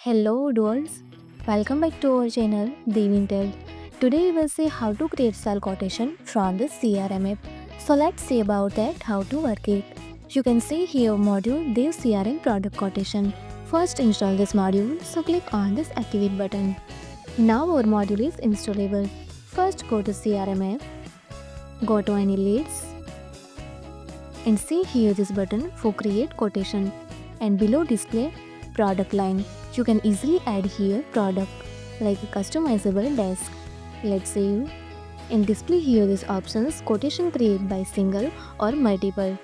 Hello doers, welcome back to our channel Devintelle. Today we will see how to create sell quotation from the CRM app. So let's see about that, how to work it. You can see here module Dev CRM product quotation. First install this module, so click on this activate button. Now our module is installable. First go to CRM app, go to any leads and see here this button for create quotation and below display product line. You can easily add here product like a customizable desk. Let's say and display here these options quotation create by single or multiple.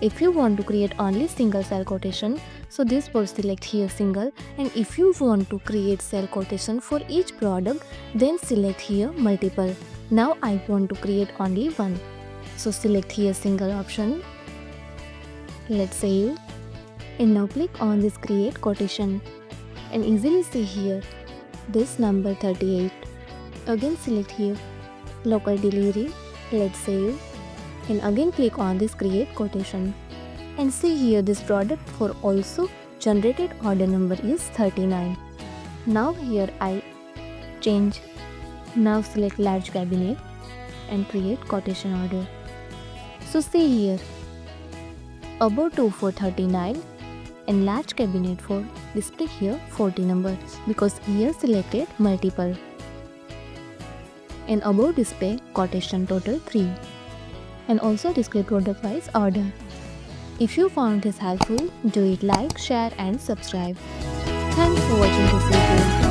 If you want to create only single cell quotation, so this will select here single, and if you want to create cell quotation for each product, then select here multiple. Now I want to create only one, so select here single option. Let's save and now click on this create quotation and easily see here this number 38. Again select here local delivery. Let's save and again click on this create quotation and see here this product for also generated order number is 39. Now here I change. Now select large cabinet and create quotation order. So see here about 2 for 39 and large cabinet for display here 40 number because here selected multiple, and above display quotation total 3 and also display product wise order. If you found this helpful, do it like, share and subscribe. Thanks for watching this video.